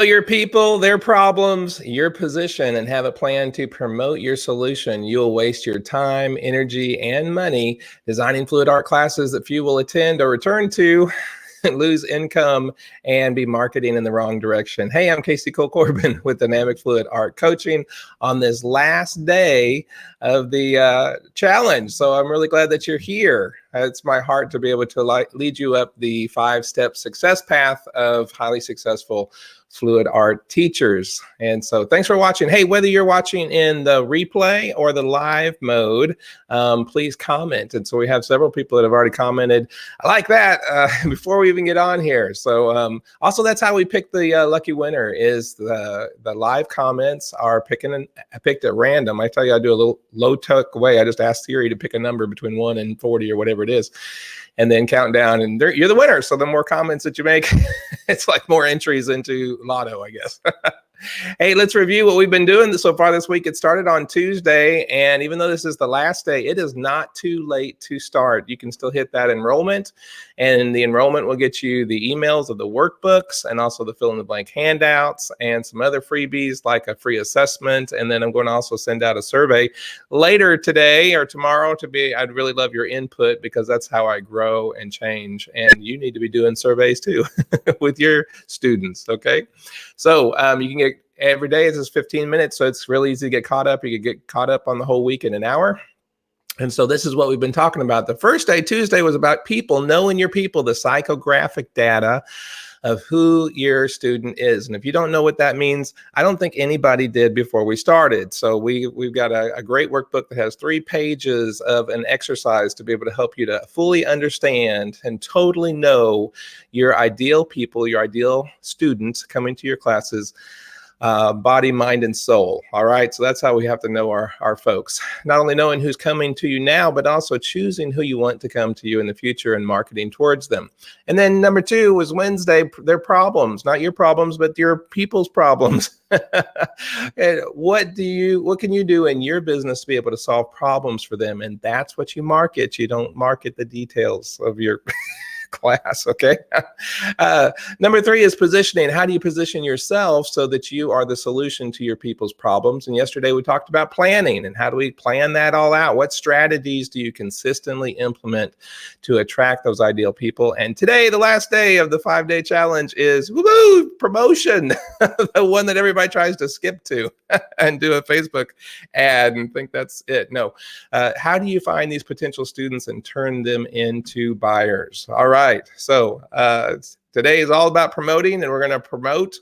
Your people, their problems, your position, and have a plan to promote your solution. You'll waste your time, energy, and money designing fluid art classes that few will attend or return to, lose income, and be marketing in the wrong direction. Hey, I'm Casey Cole Corbin with Dynamic Fluid Art Coaching on this last day of the challenge. So I'm really glad that you're here. It's my heart to be able to lead you up the 5-step success path of highly successful fluid art teachers. And so thanks for watching. Hey, whether you're watching in the replay or the live mode, please comment. And so we have several people that have already commented. I like that before we even get on here. So also that's how we pick the lucky winner is the live comments are picked at random. I tell you, I do a little low-tech way. I just ask Siri to pick a number between 1 and 40 or whatever it is, and then count down, and you're the winner. So the more comments that you make, it's like more entries into Lotto, I guess. Hey, let's review what we've been doing so far this week. It started on Tuesday, and even though this is the last day, it is not too late to start. You can still hit that enrollment, and the enrollment will get you the emails of the workbooks and also the fill-in-the-blank handouts and some other freebies like a free assessment, and then I'm going to also send out a survey later today or tomorrow I'd really love your input because that's how I grow and change, and you need to be doing surveys too with your students, okay? So you can get every day, it's just 15 minutes, so it's really easy to get caught up. You can get caught up on the whole week in an hour. And so this is what we've been talking about. The first day, Tuesday, was about people, knowing your people, the psychographic data of who your student is. And if you don't know what that means, I don't think anybody did before we started. So we've got a great workbook that has 3 pages of an exercise to be able to help you to fully understand and totally know your ideal people, your ideal students coming to your classes, body, mind, and soul. All right. So that's how we have to know our folks. Not only knowing who's coming to you now, but also choosing who you want to come to you in the future and marketing towards them. And then number 2 was Wednesday, their problems, not your problems, but your people's problems. And what can you do in your business to be able to solve problems for them? And that's what you market. You don't market the details of your class, okay? Number 3 is positioning. How do you position yourself so that you are the solution to your people's problems? And yesterday we talked about planning and how do we plan that all out? What strategies do you consistently implement to attract those ideal people? And today, the last day of the 5-day challenge is woo-hoo, promotion, the one that everybody tries to skip to and do a Facebook ad and think that's it. No. How do you find these potential students and turn them into buyers? All right. So today is all about promoting, and we're going to promote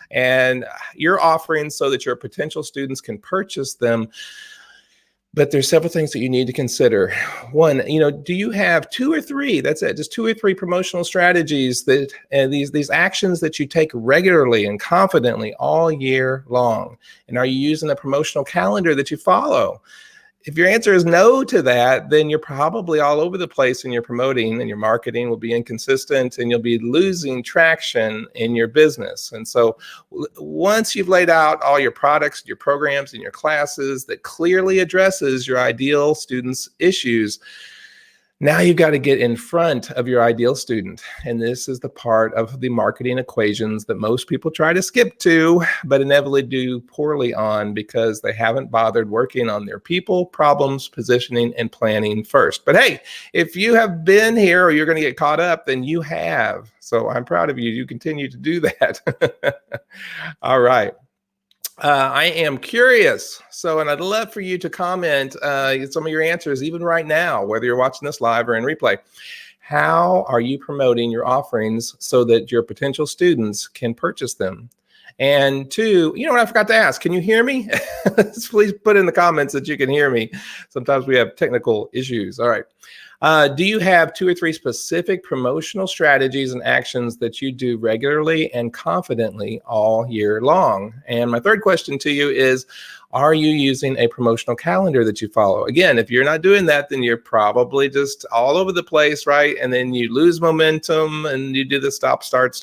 and your offerings so that your potential students can purchase them. But there's several things that you need to consider. One, do you have 2 or 3? That's it, just 2 or 3 promotional strategies that these actions that you take regularly and confidently all year long? And are you using a promotional calendar that you follow? If your answer is no to that, then you're probably all over the place in your promoting, and your marketing will be inconsistent, and you'll be losing traction in your business. And so once you've laid out all your products, your programs, and your classes that clearly addresses your ideal students' issues, now you've got to get in front of your ideal student. And this is the part of the marketing equations that most people try to skip to, but inevitably do poorly on because they haven't bothered working on their people, problems, positioning, and planning first. But hey, if you have been here or you're going to get caught up, then you have. So I'm proud of you. You continue to do that. All right. I am curious, and I'd love for you to comment some of your answers, even right now, whether you're watching this live or in replay. How are you promoting your offerings so that your potential students can purchase them? And 2, you know what I forgot to ask? Can you hear me? Please put in the comments that you can hear me. Sometimes we have technical issues. All right. Do you have 2 or 3 specific promotional strategies and actions that you do regularly and confidently all year long? And my 3rd question to you is, are you using a promotional calendar that you follow? Again, if you're not doing that, then you're probably just all over the place, right? And then you lose momentum and you do the stop, start,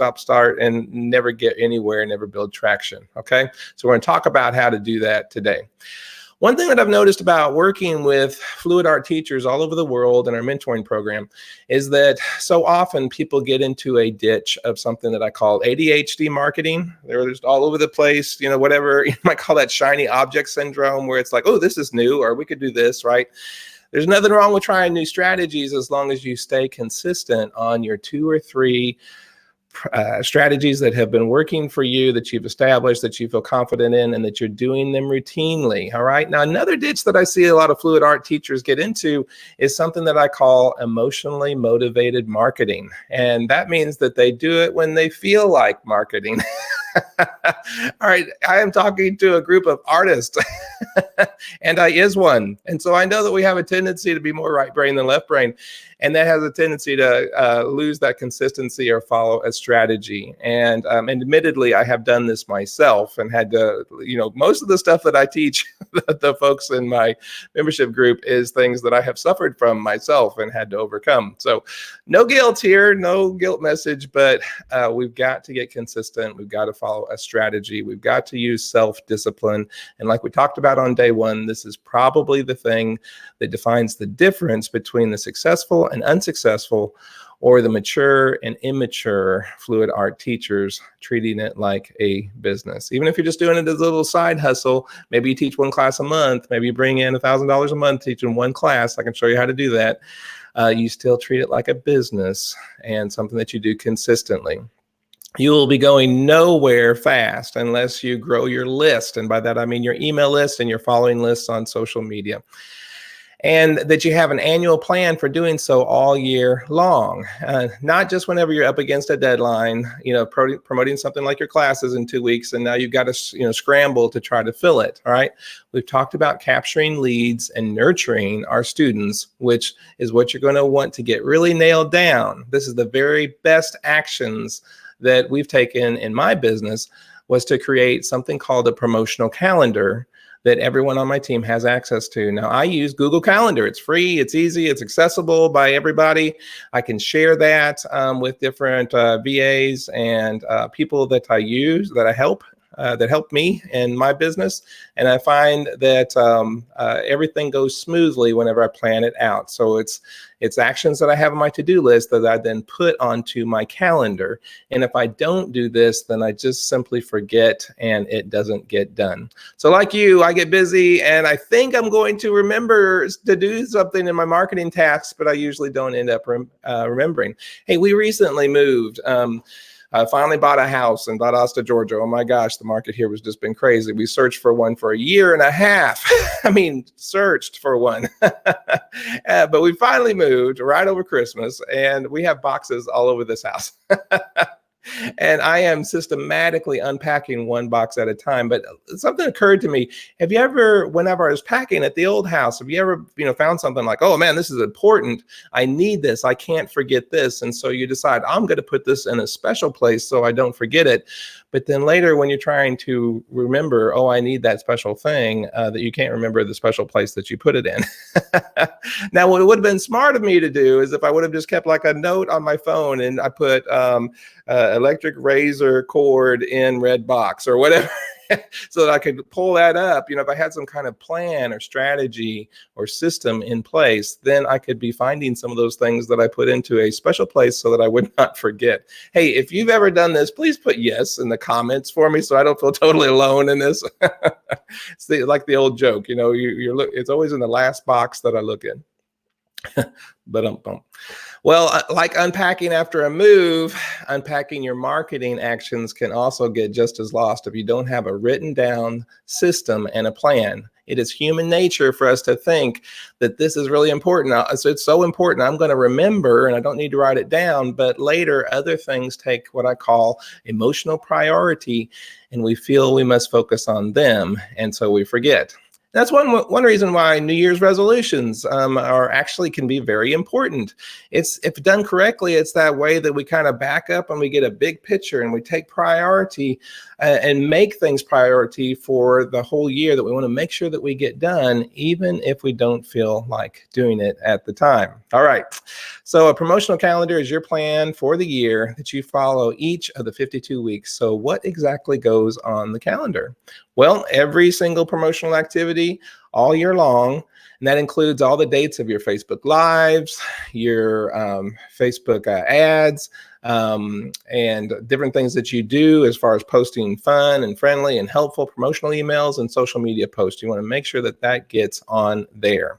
and never get anywhere, never build traction, okay? So we're going to talk about how to do that today. One thing that I've noticed about working with fluid art teachers all over the world in our mentoring program is that so often people get into a ditch of something that I call ADHD marketing. They're just all over the place, whatever you might call that shiny object syndrome, where it's like, oh, this is new, or we could do this, right? There's nothing wrong with trying new strategies as long as you stay consistent on your 2 or 3 strategies that have been working for you, that you've established, that you feel confident in, and that you're doing them routinely. All right. Now, another ditch that I see a lot of fluid art teachers get into is something that I call emotionally motivated marketing. And that means that they do it when they feel like marketing. All right. I am talking to a group of artists, and I is one. And so I know that we have a tendency to be more right brain than left brain. And that has a tendency to lose that consistency or follow a strategy. And admittedly, I have done this myself and had to, most of the stuff that I teach the folks in my membership group is things that I have suffered from myself and had to overcome. So no guilt here, no guilt message, but we've got to get consistent. We've got to follow a strategy. We've got to use self-discipline. And like we talked about on day one, this is probably the thing that defines the difference between the successful and unsuccessful, or the mature and immature fluid art teachers treating it like a business. Even if you're just doing it as a little side hustle, maybe you teach 1 class a month, maybe you bring in $1,000 a month teaching 1 class. I can show you how to do that. You still treat it like a business and something that you do consistently. You will be going nowhere fast unless you grow your list. And by that, I mean your email list and your following lists on social media. And that you have an annual plan for doing so all year long, not just whenever you're up against a deadline, promoting something like your classes in 2 weeks, and now you've got to, scramble to try to fill it. All right. We've talked about capturing leads and nurturing our students, which is what you're going to want to get really nailed down. This is the very best actions that we've taken in my business, was to create something called a promotional calendar that everyone on my team has access to. Now, I use Google Calendar. It's free, it's easy, it's accessible by everybody. I can share that with different VAs and people that I use, that I help. That help me in my business. And I find that everything goes smoothly whenever I plan it out. So it's actions that I have on my to-do list that I then put onto my calendar. And if I don't do this, then I just simply forget and it doesn't get done. So like you, I get busy and I think I'm going to remember to do something in my marketing tasks, but I usually don't end up remembering. Hey, we recently moved. I finally bought a house in Valdosta, Georgia. Oh my gosh, the market here has just been crazy. We searched for one for 1.5 years. I mean, searched for one. But we finally moved right over Christmas, and we have boxes all over this house. And I am systematically unpacking 1 box at a time. But something occurred to me. Have you ever, whenever I was packing at the old house, have you ever, found something like, oh man, this is important. I need this. I can't forget this. And so you decide, I'm going to put this in a special place so I don't forget it. But then later when you're trying to remember, oh, I need that special thing, that you can't remember the special place that you put it in. Now, what would have been smart of me to do is if I would have just kept like a note on my phone and I put electric razor cord in red box or whatever. So that I could pull that up. If I had some kind of plan or strategy or system in place, then I could be finding some of those things that I put into a special place so that I would not forget. Hey, if you've ever done this, please put yes in the comments for me so I don't feel totally alone in this. It's like the old joke, it's always in the last box that I look in. Well, like unpacking after a move, unpacking your marketing actions can also get just as lost if you don't have a written down system and a plan. It is human nature for us to think that this is really important. So it's so important, I'm going to remember and I don't need to write it down. But later, other things take what I call emotional priority, and we feel we must focus on them. And so we forget. That's one reason why New Year's resolutions can be very important. If done correctly, it's that way that we kind of back up and we get a big picture and we take priority and make things priority for the whole year that we want to make sure that we get done, even if we don't feel like doing it at the time. All right. So a promotional calendar is your plan for the year that you follow each of the 52 weeks. So what exactly goes on the calendar? Well, every single promotional activity, all year long. And that includes all the dates of your Facebook Lives, your Facebook ads, and different things that you do as far as posting fun and friendly and helpful promotional emails and social media posts. You want to make sure that that gets on there.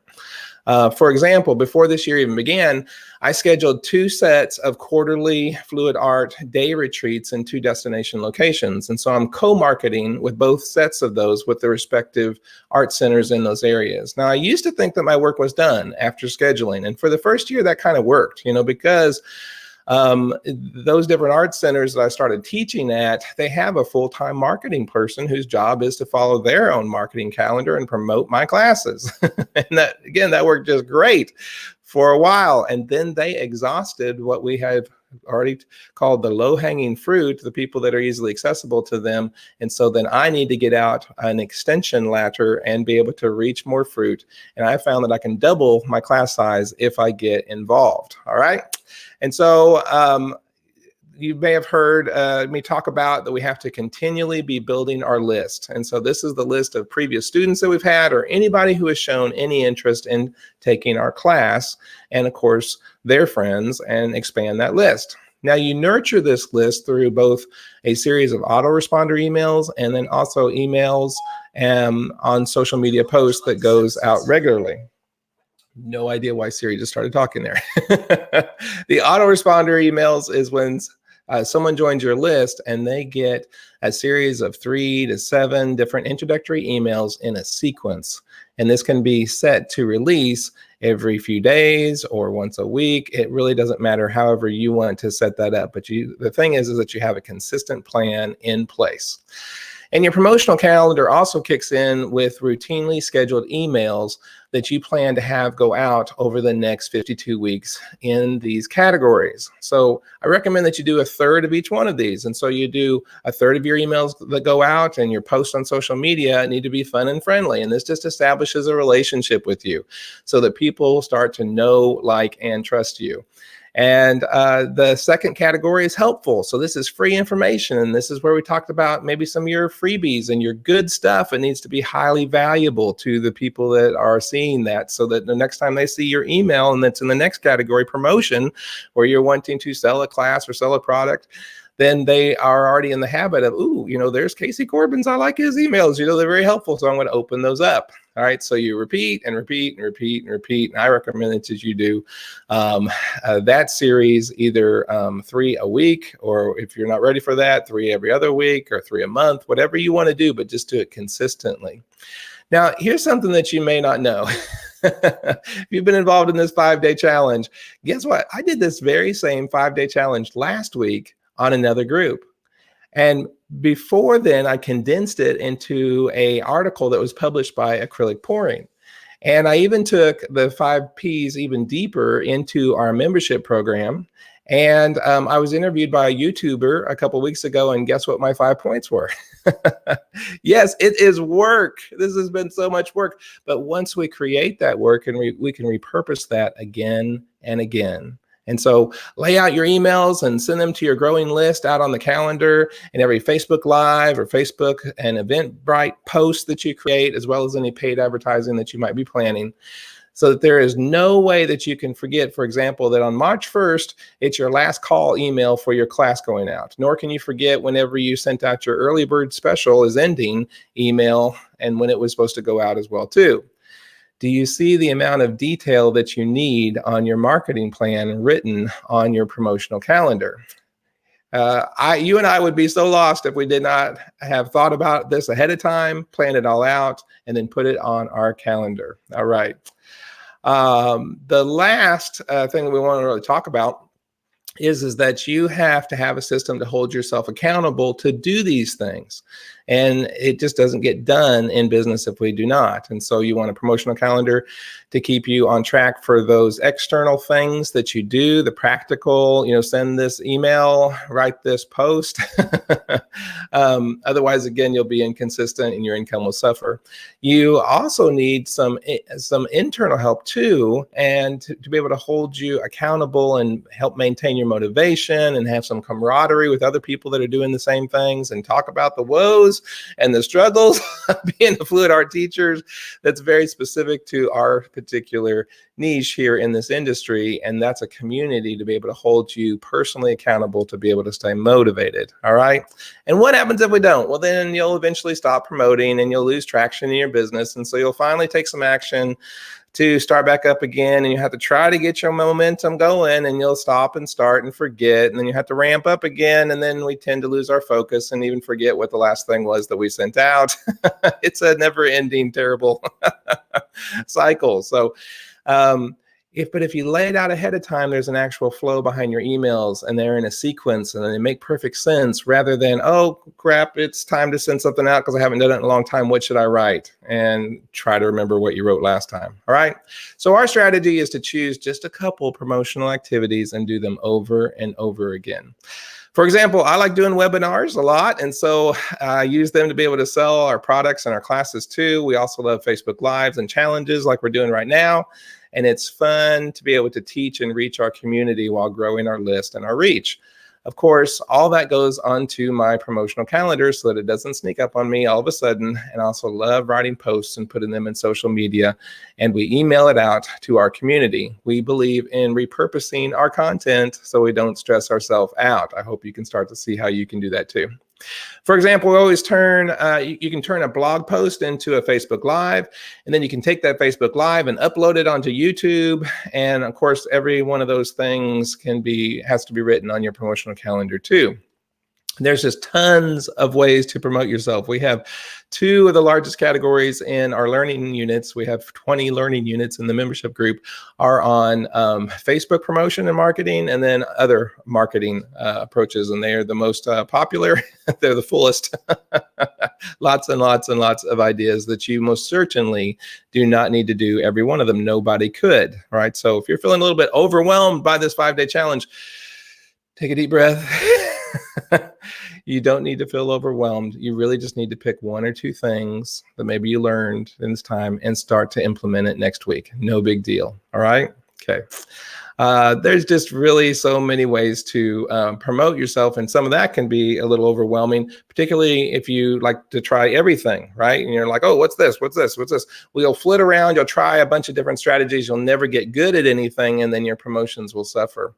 For example, before this year even began, I scheduled 2 sets of quarterly Fluid Art day retreats in 2 destination locations. And so I'm co-marketing with both sets of those with the respective art centers in those areas. Now, I used to think that my work was done after scheduling. And for the first year, that kind of worked, because those different art centers that I started teaching at, they have a full-time marketing person whose job is to follow their own marketing calendar and promote my classes. And that worked just great for a while. And then they exhausted what we have already called the low-hanging fruit, the people that are easily accessible to them. And so then I need to get out an extension ladder and be able to reach more fruit. And I found that I can double my class size if I get involved. All right. And so you may have heard me talk about that we have to continually be building our list. And so this is the list of previous students that we've had or anybody who has shown any interest in taking our class, and of course, their friends, and expand that list. Now you nurture this list through both a series of autoresponder emails and then also emails on social media posts that goes out regularly. No idea why Siri just started talking there. The autoresponder emails is when someone joins your list and they get a series of 3 to 7 different introductory emails in a sequence. And this can be set to release every few days or once a week. It really doesn't matter however you want to set that up. But the thing is that you have a consistent plan in place. And your promotional calendar also kicks in with routinely scheduled emails that you plan to have go out over the next 52 weeks in these categories. So I recommend that you do a third of each one of these. And so you do a third of your emails that go out, and your posts on social media need to be fun and friendly. And this just establishes a relationship with you so that people start to know, like, and trust you. And the second category is helpful. So this is free information. And this is where we talked about maybe some of your freebies and your good stuff. It needs to be highly valuable to the people that are seeing that, so that the next time they see your email, and that's in the next category, promotion, where you're wanting to sell a class or sell a product, then they are already in the habit of, ooh, there's Casey Corbin's, I like his emails, they're very helpful, so I'm going to open those up. All right, so you repeat and repeat and repeat and repeat. And I recommend that you do that series either 3 a week, or if you're not ready for that, 3 every other week, or 3 a month, whatever you want to do, but just do it consistently. Now, here's something that you may not know. If you've been involved in this 5-day challenge, guess what? I did this very same 5-day challenge last week on another group. And before then, I condensed it into an article that was published by Acrylic Pouring. And I even took the 5 Ps even deeper into our membership program. And I was interviewed by a YouTuber a couple weeks ago, and guess what my 5 points were? Yes, it is work. This has been so much work. But once we create that work, and we can repurpose that again and again. And so lay out your emails and send them to your growing list out on the calendar, and every Facebook Live or Facebook and Eventbrite post that you create, as well as any paid advertising that you might be planning, so that there is no way that you can forget, for example, that on March 1st, it's your last call email for your class going out. Nor can you forget whenever you sent out your early bird special is ending email, and when it was supposed to go out as well too. Do you see the amount of detail that you need on your marketing plan written on your promotional calendar? You and I would be so lost if we did not have thought about this ahead of time, planned it all out, and then put it on our calendar. All right. The last thing that we want to really talk about is that you have to have a system to hold yourself accountable to do these things. And it just doesn't get done in business if we do not. And so you want a promotional calendar to keep you on track for those external things that you do, the practical, send this email, write this post. Otherwise, again, you'll be inconsistent and your income will suffer. You also need some internal help too, and to be able to hold you accountable and help maintain your motivation and have some camaraderie with other people that are doing the same things, and talk about the woes problems and the struggles of being a fluid art teacher that's very specific to our particular niche here in this industry. And that's a community to be able to hold you personally accountable to be able to stay motivated. All right. And what happens if we don't? Well, then you'll eventually stop promoting and you'll lose traction in your business. And so you'll finally take some action to start back up again, and you have to try to get your momentum going, and you'll stop and start and forget, and then you have to ramp up again, and then we tend to lose our focus and even forget what the last thing was that we sent out. It's a never-ending, terrible cycle. So if you lay it out ahead of time, there's an actual flow behind your emails, and they're in a sequence, and they make perfect sense, rather than, oh crap, it's time to send something out because I haven't done it in a long time. What should I write? And try to remember what you wrote last time. All right. So our strategy is to choose just a couple promotional activities and do them over and over again. For example, I like doing webinars a lot, and so I use them to be able to sell our products and our classes too. We also love Facebook Lives and challenges like we're doing right now. And it's fun to be able to teach and reach our community while growing our list and our reach. Of course, all that goes onto my promotional calendar so that it doesn't sneak up on me all of a sudden. And I also love writing posts and putting them in social media. And we email it out to our community. We believe in repurposing our content so we don't stress ourselves out. I hope you can start to see how you can do that too. For example, we always turn, you can turn a blog post into a Facebook Live, and then you can take that Facebook Live and upload it onto YouTube. And of course, every one of those things has to be written on your promotional calendar too. There's just tons of ways to promote yourself. We have 2 of the largest categories in our learning units. We have 20 learning units in the membership group are on Facebook promotion and marketing, and then other marketing approaches. And they are the most popular. They're the fullest. Lots and lots and lots of ideas that you most certainly do not need to do every one of them. Nobody could, right? So if you're feeling a little bit overwhelmed by this 5-day challenge, take a deep breath. You don't need to feel overwhelmed. You really just need to pick 1 or 2 things that maybe you learned in this time and start to implement it next week. No big deal. All right. Okay. There's just really so many ways to promote yourself, and some of that can be a little overwhelming, particularly if you like to try everything, right? And you're like, oh, what's this? What's this? What's this? Well, you'll flit around, you'll try a bunch of different strategies, you'll never get good at anything, and then your promotions will suffer.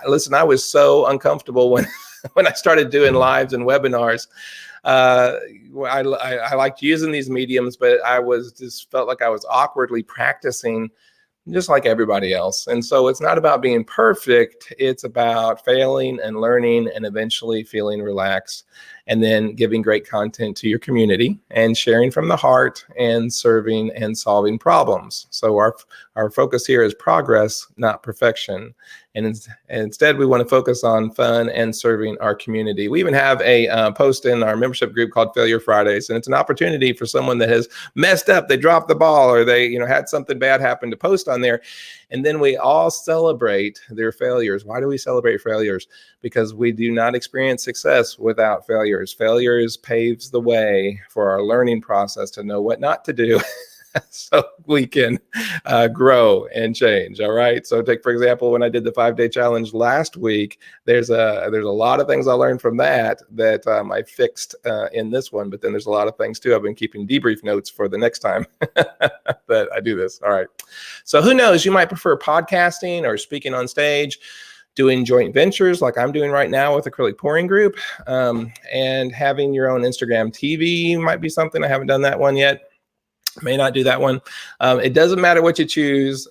Listen, I was so uncomfortable when I started doing lives and webinars. I liked using these mediums, but I just felt like I was awkwardly practicing just like everybody else. And so it's not about being perfect. It's about failing and learning and eventually feeling relaxed, and then giving great content to your community and sharing from the heart and serving and solving problems. So our focus here is progress, not perfection. And instead, we want to focus on fun and serving our community. We even have a post in our membership group called Failure Fridays, and it's an opportunity for someone that has messed up, they dropped the ball, or they had something bad happen, to post on there. And then we all celebrate their failures. Why do we celebrate failures? Because we do not experience success without failures. Failures paves the way for our learning process to know what not to do. So we can grow and change. All right. So take, for example, when I did the 5-day challenge last week, there's a lot of things I learned from that I fixed in this one. But then there's a lot of things too. I've been keeping debrief notes for the next time that I do this. All right. So who knows, you might prefer podcasting or speaking on stage, doing joint ventures like I'm doing right now with Acrylic Pouring Group, and having your own Instagram TV might be something. I haven't done that one yet. May not do that one. It doesn't matter what you choose.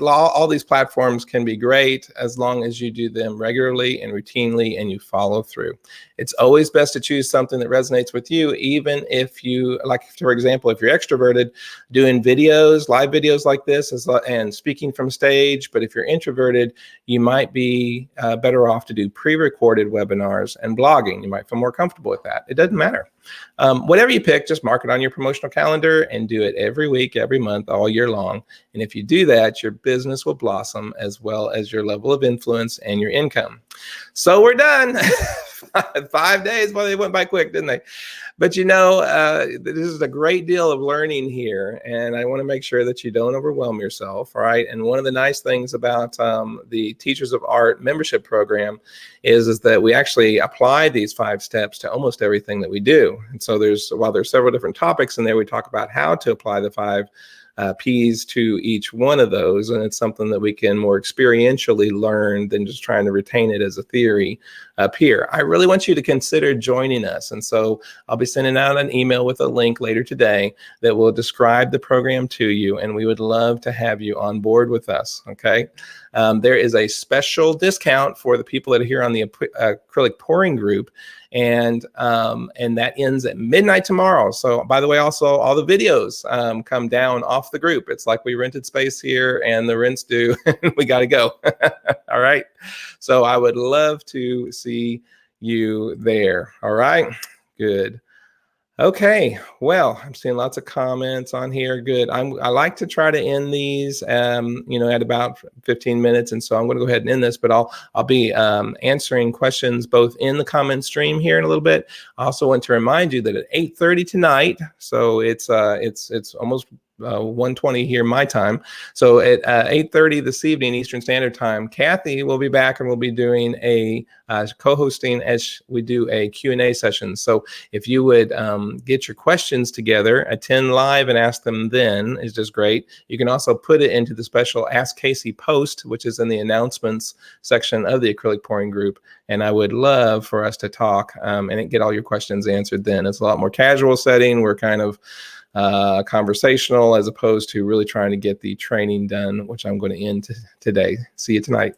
All these platforms can be great as long as you do them regularly and routinely and you follow through. It's always best to choose something that resonates with you, even if you, like, for example, if you're extroverted, doing videos, live videos like this and speaking from stage. But if you're introverted, you might be better off to do pre-recorded webinars and blogging. You might feel more comfortable with that. It doesn't matter. Whatever you pick, just mark it on your promotional calendar and do it every week, every month, all year long. And if you do that, your business will blossom, as well as your level of influence and your income. So we're done. 5 days, well, they went by quick, didn't they? But this is a great deal of learning here, and I want to make sure that you don't overwhelm yourself, all right? And one of the nice things about the Teachers of Art membership program is that we actually apply these 5 steps to almost everything that we do. And so while there's several different topics in there, we talk about how to apply the 5 P's to each one of those, and it's something that we can more experientially learn than just trying to retain it as a theory up here. I really want you to consider joining us, and so I'll be sending out an email with a link later today that will describe the program to you, and we would love to have you on board with us, okay? There is a special discount for the people that are here on the acrylic pouring group, and that ends at midnight tomorrow. So by the way, also all the videos come down off the group. It's like we rented space here and the rent's due. We got to go. All right. So I would love to see you there. All right. Good. Okay, well, I'm seeing lots of comments on here. Good. I like to try to end these, at about 15 minutes, and so I'm going to go ahead and end this. But I'll be answering questions both in the comment stream here in a little bit. I also want to remind you that at 8:30 tonight, so it's almost 1:20 here my time. So at 8:30 this evening Eastern Standard Time, Kathy will be back and we'll be doing a co-hosting as we do a Q&A session. So if you would get your questions together, attend live and ask them then is just great. You can also put it into the special Ask Casey post, which is in the announcements section of the acrylic pouring group. And I would love for us to talk and get all your questions answered then. It's a lot more casual setting. We're kind of conversational as opposed to really trying to get the training done, which I'm going to end today. See you tonight.